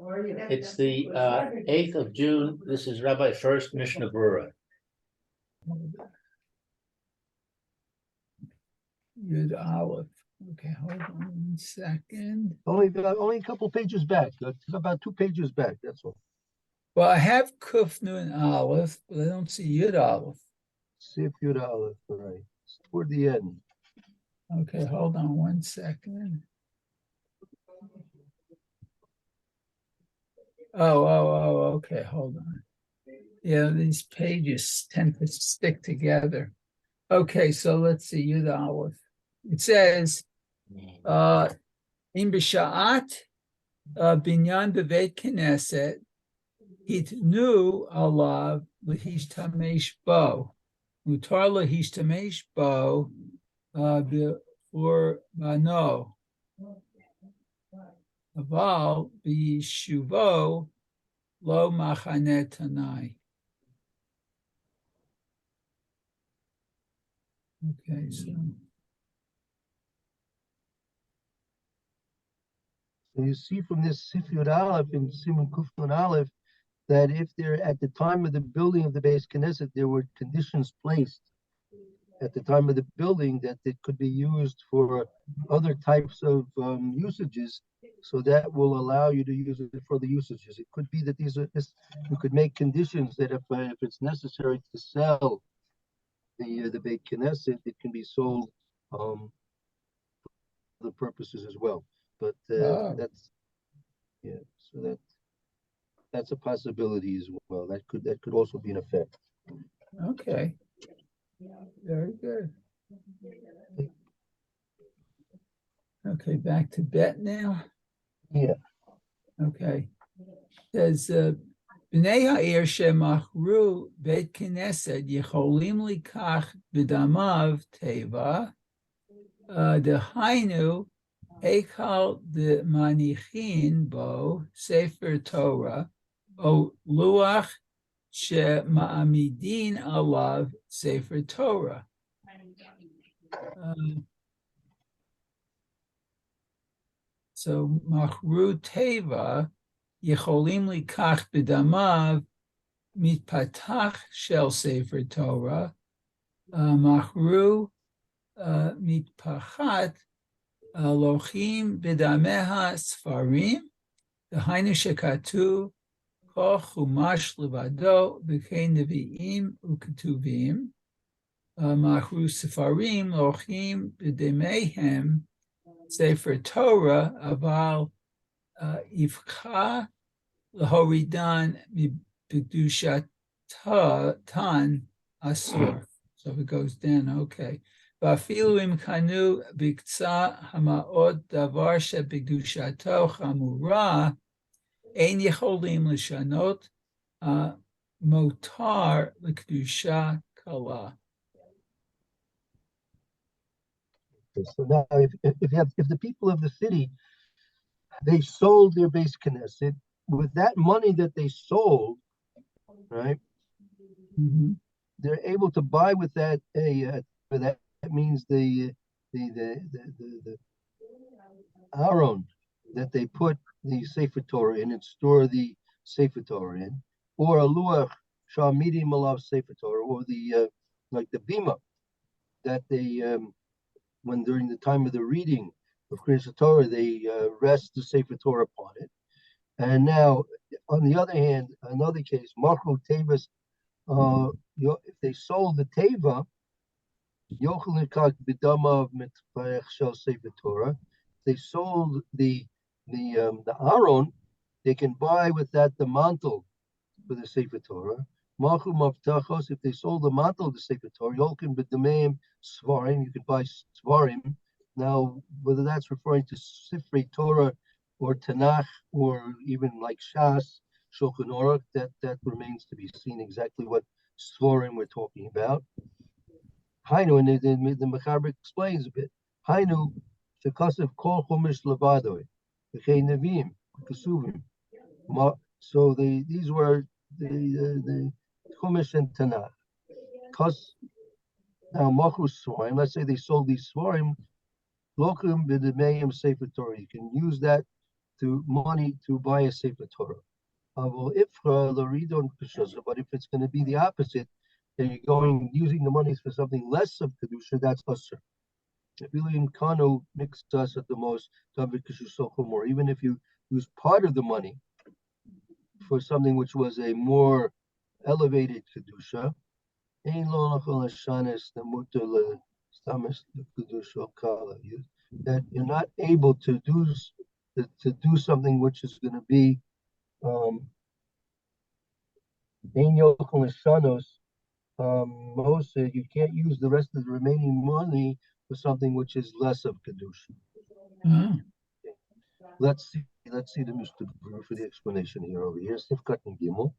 It's the 8th of June. This is Rabbi Furst, Mishna Berura. Yud Aleph. Okay, hold on 1 second. Only a couple pages back. About 2 pages back. That's all. Well, I have Kuf Nun Aleph, but I don't see Yud Aleph. Sif Yud Aleph, right? It's toward the end. Okay, hold on 1 second. Okay, hold on. Yeah, these pages tend to stick together. Okay, so let's see, Yud Aleph. It says, in B'sha'at binyan b'veit knesset, hitnu alav l'hishtamesh bo, mutar l'hishtamesh bo b'for bano, aval b'yishuvo lo machane tanai. Okay, so you see from this Sif Yud Aleph in Simon Kuf Nun Aleph that if there at the time of the building of the Beis Knesset there were conditions placed at the time of the building that it could be used for other types of usages, so that will allow you to use it for the usages. It could be that you could make conditions that if it's necessary to sell the Beit Knesset, it can be sold for other purposes as well. But that's a possibility as well. That could also be an effect. okay. Very good. Okay, back to Bet now. Yeah. Okay. Says B'nei ha'ir shemachru Beit Knesset yicholim likach b'damav teva dehainu ekal de manichin bo sefer Torah o luach she'ma'amidin alav sefer Torah. So machru teva yicholim likach b'damav mitpatach shel sefer Torah machru mitpachat lochim b'dameha sfarim dehainu shekatu kol chumash levado v'kei nevi'im u'ketuvim machru sefarim lochim b'damehem sefer Torah aval ifcha lahoridan b'kedushat tan asur. So if it goes down, okay. V'afilu im kanu b'ktsa hamaot davar sheb'kedushato chamura ein yicholim l'shanot motar l'kedusha kala. So now, if the people of the city they sold their Beis Knesset with that money that they sold, right? Mm-hmm. They're able to buy with that that means the aron that they put the Sefer Torah in and store the Sefer Torah in, or a luach shamidim alav Sefer Torah, or the like the bima that they when during the time of the reading of Kriyas Torah, they rest the Sefer Torah upon it. And now, on the other hand, another case, Machru Tevas, if they sold the Teva, Yochel Nikak B'dama of Mitpayach Shel Sefer Torah, they sold the Aron, they can buy with that the mantle for the Sefer Torah. Machru Mavtachos, if they sold the mantle of the Sefer Torah, Yolkin B'dameim Svarim, you can buy Svarim. Now, whether that's referring to Sifrei Torah or Tanakh or even like Shas, Shulchan Aruch, that remains to be seen exactly what Svarim we're talking about. Hainu, and the Mechaber explains a bit. Hainu, Shekasev Kol Chumash Levadoi, V'chei Neviim, Kesuvim. So these were the Chumash and Tanakh. Because now Machru Svarim, let's say they sold these Svarim, Lochim b'demeim Sefer Torah. You can use that to money to buy a Sefer Torah. But if it's going to be the opposite, then you're using the monies for something less of kedusha, that's usher. Really, in Kano mixed us at the most, or even if you use part of the money for something which was a more elevated kedusha, that you're not able to do something which is going to be you can't use the rest of the remaining money for something which is less of kedusha. Oh, Let's see the Mishna for the explanation here over here. Sifkat and Gimel.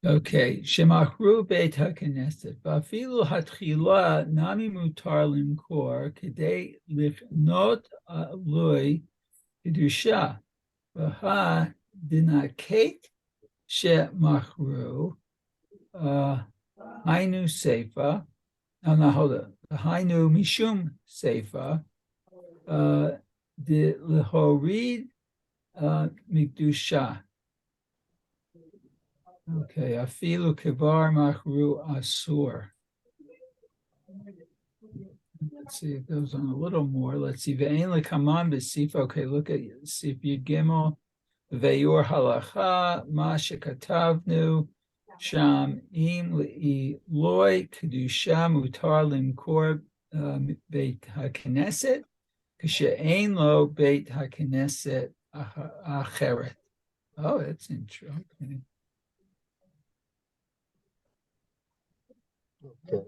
okay. Shemachru beit haKnesset. Va'afilu hatchila nami mutar limkor kedei lichnot aloi kedusha. V'ha dinaket shemachru hainu seifa. No, hold on. Hainu mishum seifa. The lehorid mikdusha. Okay, afilu kibar machru asur. Let's see, it goes on a little more. Let's see. Ve'en lekaman b'sif. Okay, look at Sif Yud Gimel. Ve'yor halacha ma shekatavnu sham im loy kedusha mutar limkor beit haKnesset kashe'ein lo beit haKnesset acheret. Oh, that's interesting. Okay.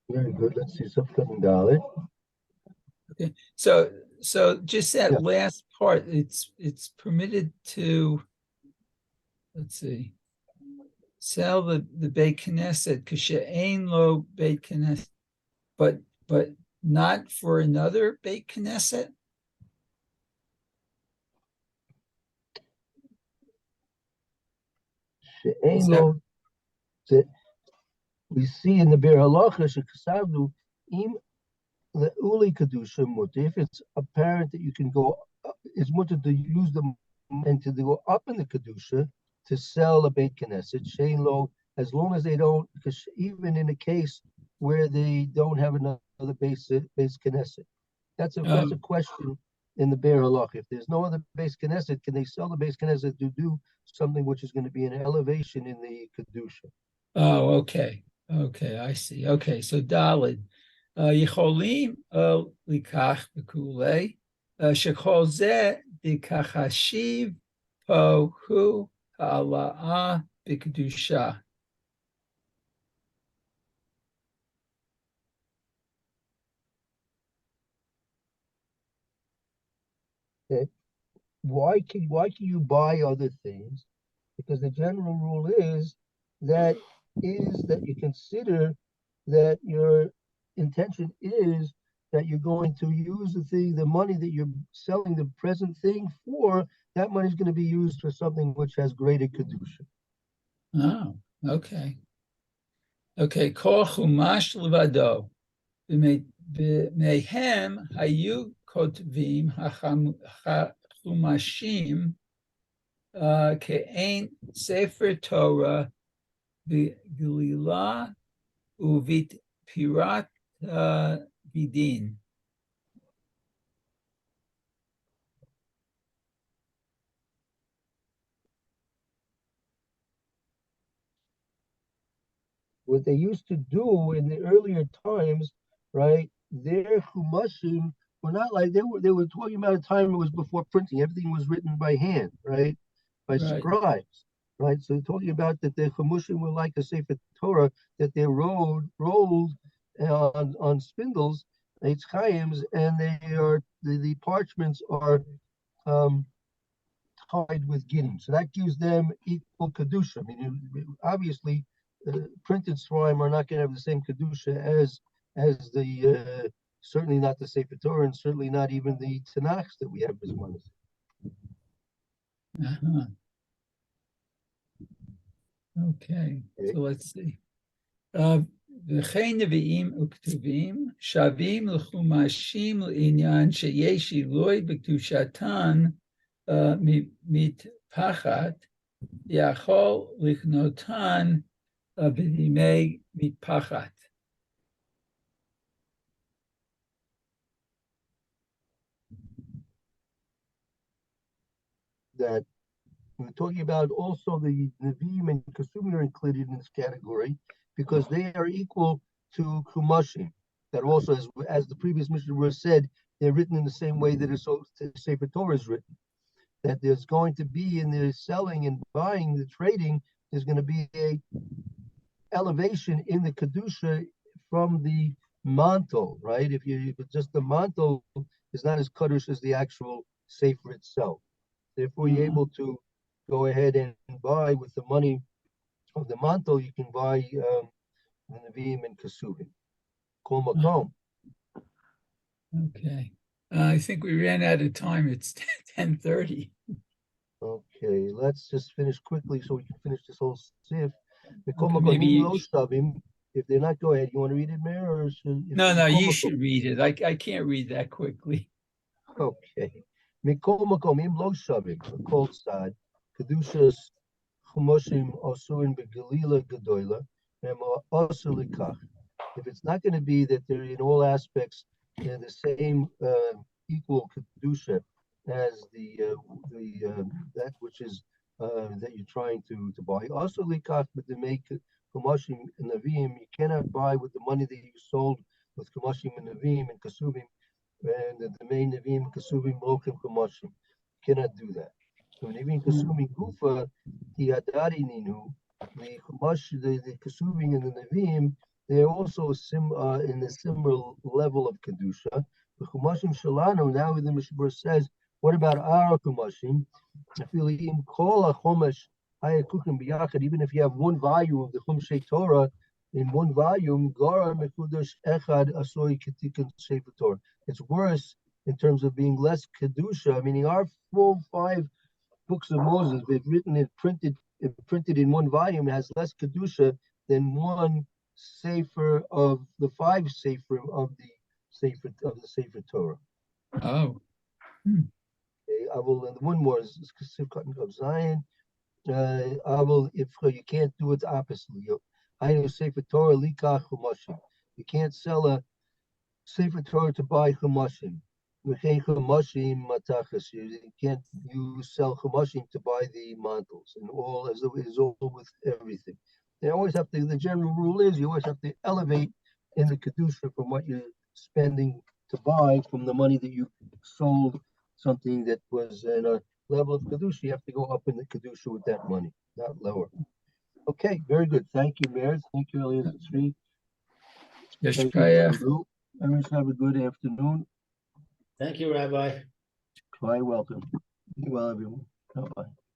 Very good. Let's see Sifkat and Dalet. Okay, so just that last part, it's permitted to, let's see, sell the Beit Knesset kashe'ein lo Beit Knesset, but not for another Beit Knesset. We see in the Bir Halacha shekasavnu im leuli kedusha mutter. If it's apparent that you can go, it's mutter to use them and to go up in the kedusha to sell a Beit Knesset shein lo, as long as they don't, because even in a case where they don't have another base Knesset, that's a question in the Bir Halacha. If there's no other base Knesset, can they sell the base Knesset to do something which is going to be an elevation in the kedusha? Oh, okay. Okay, I see. Okay, so Dalid. Yicholim likach b'kulei shekol zeh dikachashiv po hu ha'ala'ah b'kedusha. Okay. Why can you buy other things? Because the general rule is that you consider that your intention is that you're going to use the money that you're selling the present thing for, that money is going to be used for something which has greater kedusha. Oh, okay. Okay, kol chumash levado. B'mehem hayu kotvim hachumashim ke'ein sefer Torah b'gilila uvit pirat vidin. What they used to do in the earlier times, right? Their chumashim were not like they were talking about a time it was before printing. Everything was written by hand, right? By scribes, right? So talking about that the chumashim were like a Sefer Torah that they rolled on spindles, Eitz Chaims, and the parchments are tied with giddim. So that gives them equal kedusha. I mean, obviously, printed swarm are not going to have the same kedusha as the certainly not the Sefer Torah, and certainly not even the Tanakh that we have as one. Okay, so let's see. וכן נביאים וכתובים שווים לחומשים לעניין שיש עילוי בקדושתן מטפחת, יכול לקנותן בדימי מטפחת. That we're talking about also the Nevi'im and Kesubim are included in this category because they are equal to Kumashim. That also, as the previous Mishnah said, they're written in the same way that the Sefer Torah is written. That there's going to be in the selling and buying, the trading, there's going to be a elevation in the Kedusha from the mantle, right? If it's just the mantle is not as Kaddish as the actual Sefer itself. Therefore, you're able to go ahead and buy with the money of the mantle, you can buy the Nevi'im and Kesubim. Kol makom. Okay. I think we ran out of time. It's 10:30. Okay, let's just finish quickly so we can finish this whole sif. Okay, maybe If they're not, go ahead. You want to read it, Mayor? Or no, you should read it. I can't read that quickly. Okay. Mikol makom im lo shavim, a cold side. Kedushas chumoshim osuin begalila gedoyla, and also likach. If it's not going to be that they're in all aspects in the same equal kedusha as that which is that you're trying to buy. Also likach, but to make chumoshim and neviim, you cannot buy with the money that you sold with chumoshim and neviim and kasuvim. And the main Nevi'im Kesubim Lokim Kamashim cannot do that. So Nevi'im Kesubim Gufa, the Adari Ninu, the Kamash, the Kesubim and the Nevi'im, they're also in a similar level of Kedusha. The Kamashim Shalano, now the Mishna says, what about our Kamashim? I feel in Kol HaChomesh Hayakukim B'Yachad, even if you have one volume of the Chumshei Torah, in one volume, Gara Mekudash Echad Asoi Ketikan Sefer Torah. It's worse in terms of being less kedusha. Meaning, our full 5 books of Moses, they've written it, printed in one volume, has less kedusha than one sefer of the 5 sefer of the sefer Torah. Oh. Okay, I will. And one more is of Zion. I will. If you can't do it oppositely. I know Sefer Torah likach chumashim. You can't sell a Sefer Torah to buy chumashim. You can't sell chumashim to buy the mantles, and all as it is all with everything. They always have to. The general rule is you always have to elevate in the kedusha from what you're spending to buy from the money that you sold something that was in a level of kedusha. You have to go up in the kedusha with that money, not lower. Okay, very good. Thank you, Mayor. Thank you, Elias Tzvi. Thank you, Andrew. Everyone have a good afternoon. Thank you, Rabbi. Quite welcome. Be well, everyone. Bye-bye.